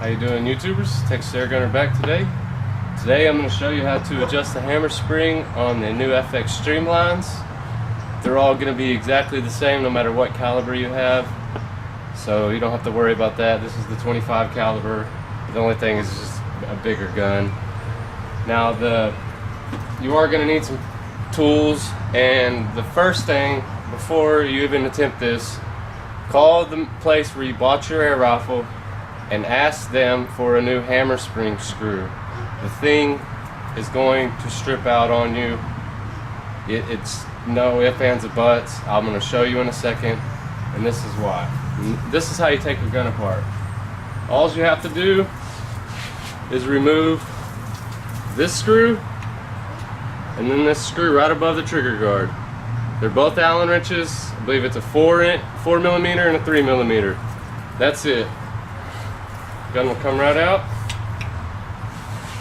How you doing, YouTubers? Texas Air Gunner back today. Today I'm going to show you how to adjust the hammer spring on the new FX Streamlines. They're all going to be exactly the same no matter what caliber you have, so you don't have to worry about that. This is the 25 caliber. The only thing is just a bigger gun. Now you are going to need some tools, and the first thing before you even attempt this, call the place where you bought your air rifle and ask them for a new hammer spring screw. The thing is going to strip out on you. It's no ifs, ands, or buts. I'm going to show you in a second, and this is why. This is how you take a gun apart. All you have to do is remove this screw and then this screw right above the trigger guard. They're both Allen wrenches. I believe it's a 4mm and a 3mm. That's it. Gun will come right out.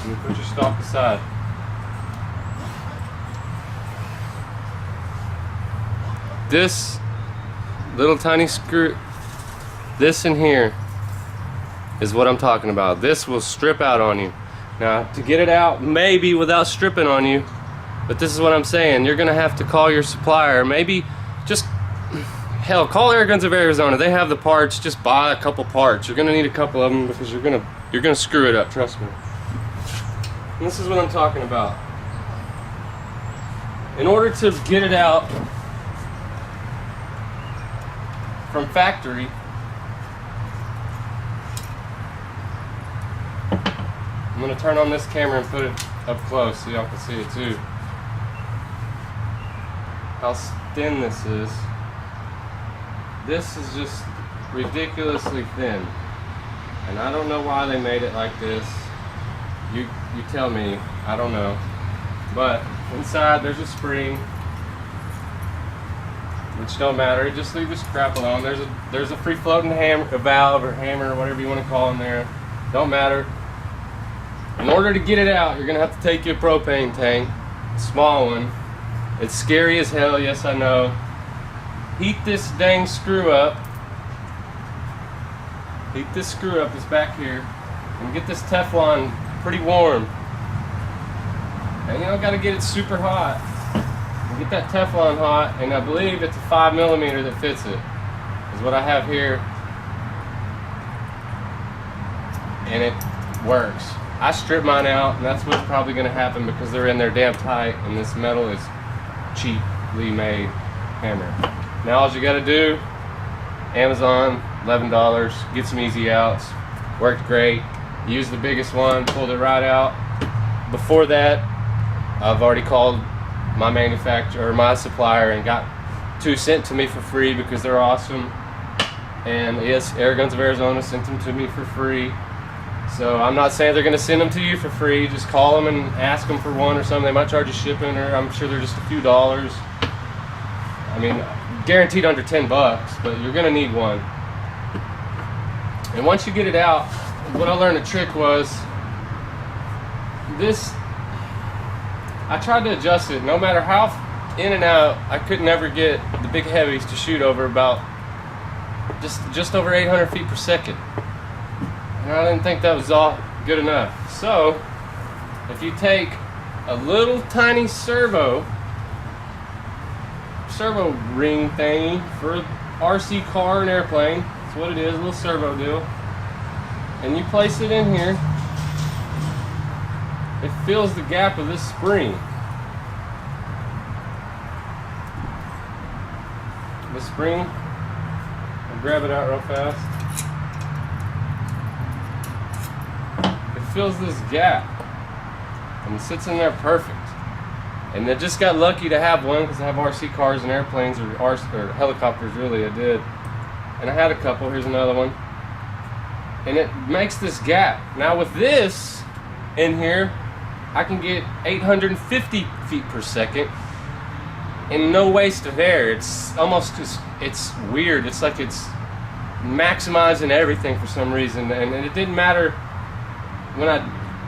And you put your stock aside. This little tiny screw, this in here, is what I'm talking about. This will strip out on you. Now, to get it out, maybe without stripping on you, but this is what I'm saying. You're gonna have to call your supplier. Maybe just, hell, call Air Guns of Arizona. They have the parts. Just buy a couple parts. You're gonna need a couple of them because you're gonna screw it up. Trust me. And this is what I'm talking about. In order to get it out from factory, I'm gonna turn on this camera and put it up close so y'all can see it too. How thin this is. This is just ridiculously thin, and I don't know why they made it like this. You tell me. I don't know. But inside there's a spring, which don't matter. Just leave this crap alone. There's a free floating a valve or hammer or whatever you want to call in there. Don't matter. In order to get it out, you're gonna have to take your propane tank, a small one. It's scary as hell, yes I know. Heat this dang screw up. Heat this screw up, this back here, and get this Teflon pretty warm. And you don't gotta get it super hot. And get that Teflon hot, and I believe it's a 5mm that fits it, is what I have here. And it works. I stripped mine out, and that's what's probably gonna happen because they're in there damn tight, and this metal is cheaply made hammer. Now all you gotta do, Amazon, $11, get some easy outs. Worked great. Used the biggest one, pulled it right out. Before that, I've already called my manufacturer, or my supplier, and got 2 sent to me for free because they're awesome. And yes, Air Guns of Arizona sent them to me for free. So I'm not saying they're going to send them to you for free. Just call them and ask them for one or something. They might charge you shipping, or I'm sure they're just a few dollars. I mean, guaranteed under 10 bucks, but you're going to need one. And once you get it out, what I learned a trick was this. I tried to adjust it. No matter how in and out, I could never get the big heavies to shoot over about just over 800 feet per second. And I didn't think that was all good enough. So, if you take a little tiny servo ring thingy for RC car and airplane, that's what it is, a little servo deal, and you place it in here, it fills the gap of this spring. The spring, I'll grab it out real fast. Fills this gap and it sits in there perfect. And I just got lucky to have one because I have RC cars and airplanes, or helicopters really. I did, and I had a couple. Here's another one, and it makes this gap. Now with this in here, I can get 850 feet per second and no waste of air. It's almost it's weird. It's like it's maximizing everything for some reason, and it didn't matter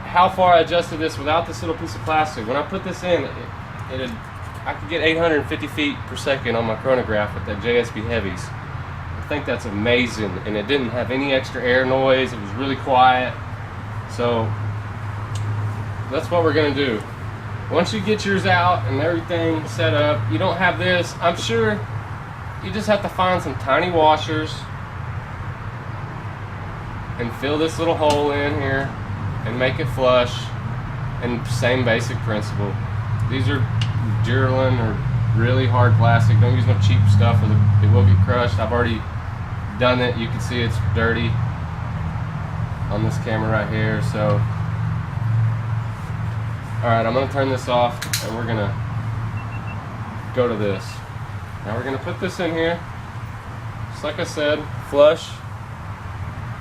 how far I adjusted this without this little piece of plastic. When I put this in, I could get 850 feet per second on my chronograph with that JSB heavies. I think that's amazing, and it didn't have any extra air noise. It was really quiet. So that's what we're gonna do. Once you get yours out and everything set up, you don't have this, I'm sure you just have to find some tiny washers and fill this little hole in here and make it flush, and same basic principle. These are Duralin or really hard plastic. Don't use no cheap stuff or they will get crushed. I've already done it. You can see it's dirty on this camera right here. So alright, I'm going to turn this off and we're going to go to this. Now we're going to put this in here. Just like I said, flush.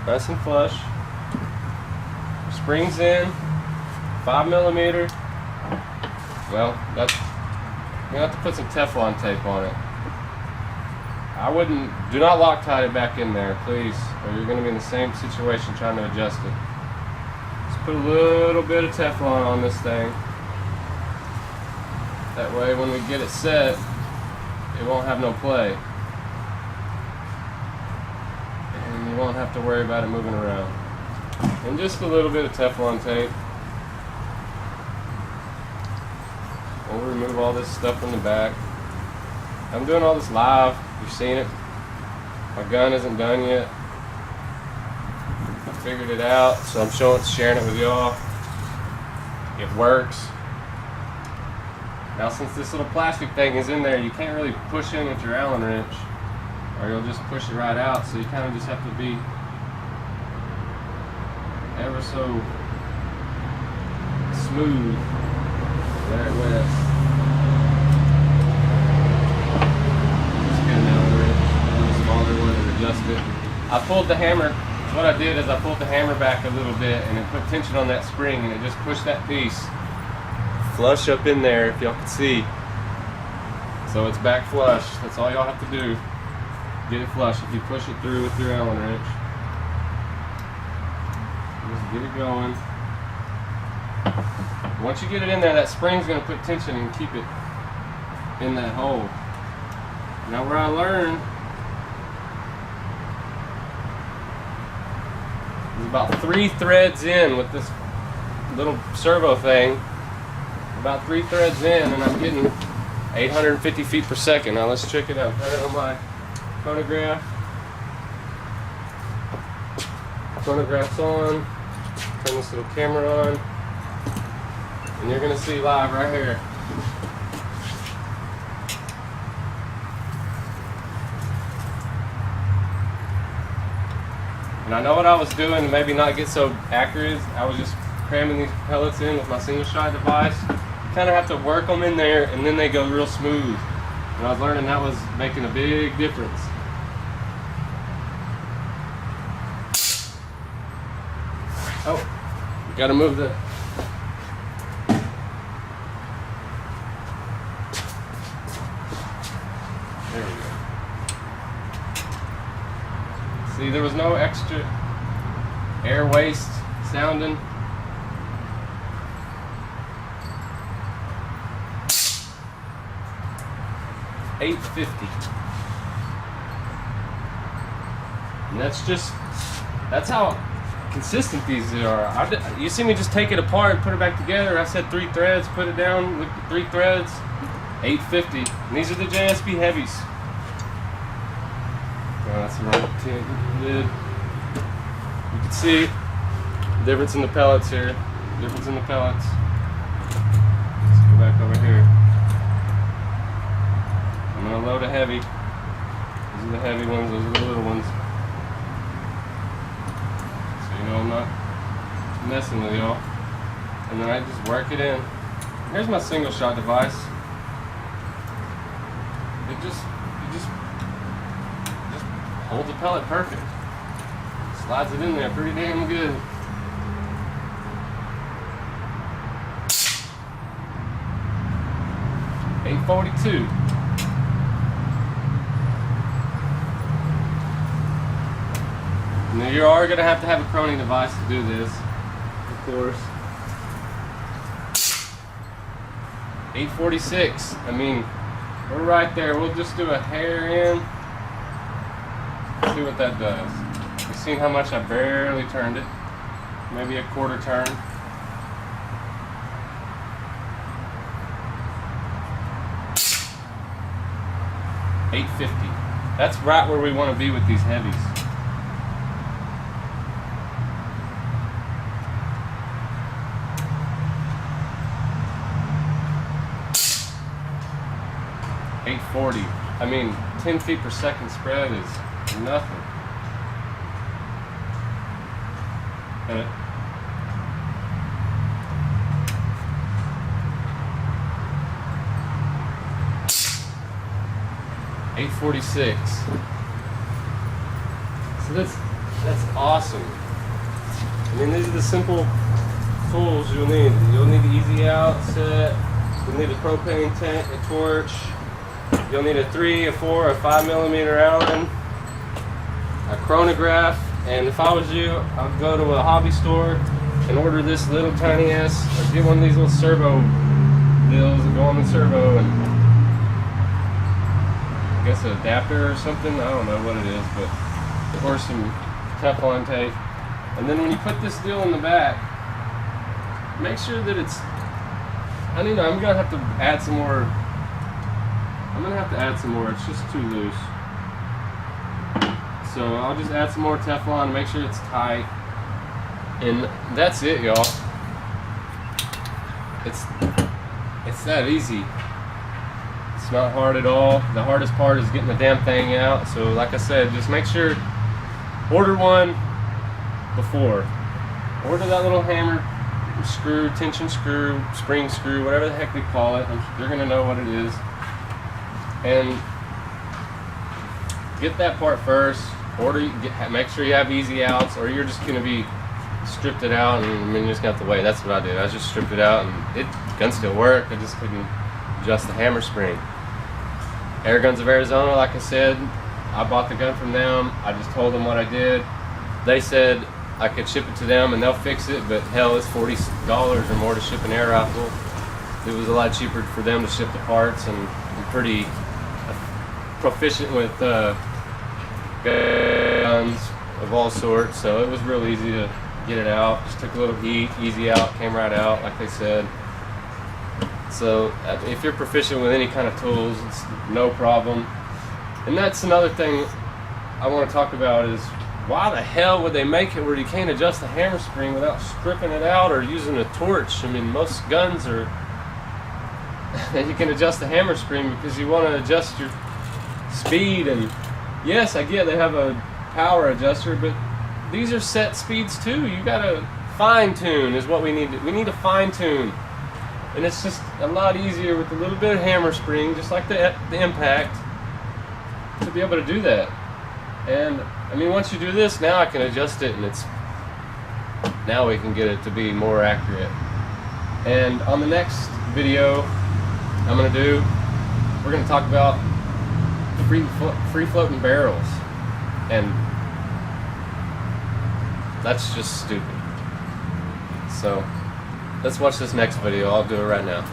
Nice and flush. Springs in. 5mm. Well, that's, you're going to have to put some Teflon tape on it. Do not Loctite it back in there, please, or you're going to be in the same situation trying to adjust it. Put a little bit of Teflon on this thing. That way when we get it set, it won't have no play. And you won't have to worry about it moving around. And just a little bit of Teflon tape. We'll remove all this stuff from the back. I'm doing all this live. You've seen it. My gun isn't done yet. Figured it out, so I'm sharing it with y'all. It works. Now since this little plastic thing is in there, you can't really push in with your Allen wrench or you'll just push it right out, so you kind of just have to be ever so smooth. There it went. Just get an Allen wrench, a little smaller one, and adjust it. I pulled the hammer. What I did is I pulled the hammer back a little bit and it put tension on that spring and it just pushed that piece flush up in there, if y'all can see. So it's back flush. That's all y'all have to do. Get it flush. If you push it through with your Allen wrench, just get it going. Once you get it in there, that spring's going to put tension and keep it in that hole. Now where I learned about 3 threads in with this little servo thing, about 3 threads in, and I'm getting 850 feet per second. Now let's check it out. Got it on my phonograph. Phonograph's on. Turn this little camera on, and you're gonna see live right here. And I know what I was doing to maybe not get so accurate. I was just cramming these pellets in with my single shot device. You kind of have to work them in there and then they go real smooth. And I was learning that was making a big difference. Oh, gotta move the... There we go. See, there was no extra air waste sounding. $8.50. And that's how consistent these are. You see me just take it apart and put it back together. I said 3 threads, put it down with 3 threads, $8.50. And these are the JSB heavies. Oh, that's the wrong lid. You can see the difference in the pellets here. Difference in the pellets. Let's go back over here. I'm gonna load a heavy. These are the heavy ones, those are the little ones. So you know I'm not messing with y'all. And then I just work it in. Here's my single shot device. It just holds the pellet perfect. Slides it in there pretty damn good. $8.42. Now you are going to have a Croning device to do this, of course. $8.46. I mean, we're right there. We'll just do a hair in. see what that does. You've seen how much I barely turned it. Maybe a quarter turn. $850. That's right where we want to be with these heavies. $840. I mean, 10 feet per second spread is nothing. And $846. So that's awesome. I mean, these are the simple tools you'll need. You'll need the easy out set. You'll need a propane tank, a torch. You'll need a 3, a 4, a 5 millimeter Allen, a chronograph, and if I was you, I'd go to a hobby store and order this little tiny ass, or get one of these little servo deals that go on the servo, and I guess an adapter or something. I don't know what it is, but or some Teflon tape. And then when you put this deal in the back, make sure that it's. I'm gonna have to add some more. It's just too loose. So I'll just add some more Teflon to make sure it's tight. And that's it, y'all. It's that easy. It's not hard at all. The hardest part is getting the damn thing out. So like I said, just make sure, order one before. Order that little hammer, screw, tension screw, spring screw, whatever the heck they call it. You're gonna know what it is. And get that part first. Make sure you have easy outs, or you're just going to be stripped it out, and I mean, you're just going to have to wait. That's what I did. I just stripped it out, and it can still work. I just couldn't adjust the hammer spring. Air Guns of Arizona, like I said, I bought the gun from them. I just told them what I did. They said I could ship it to them, and they'll fix it, but hell, it's $40 or more to ship an air rifle. It was a lot cheaper for them to ship the parts, and I'm pretty proficient with guns of all sorts, so it was real easy to get it out. Just took a little heat, easy out, came right out like they said. So if you're proficient with any kind of tools, it's no problem. And that's another thing I want to talk about is, why the hell would they make it where you can't adjust the hammer spring without stripping it out or using a torch? I mean, most guns are you can adjust the hammer spring because you want to adjust your speed, and yes, I get they have a power adjuster, but these are set speeds too. You gotta fine tune is what we need. We need to fine tune, and it's just a lot easier with a little bit of hammer spring, just like the impact, to be able to do that. And I mean, once you do this, now I can adjust it, and now we can get it to be more accurate. And on the next video we're gonna talk about free floating barrels, and that's just stupid. So let's watch this next video. I'll do it right now.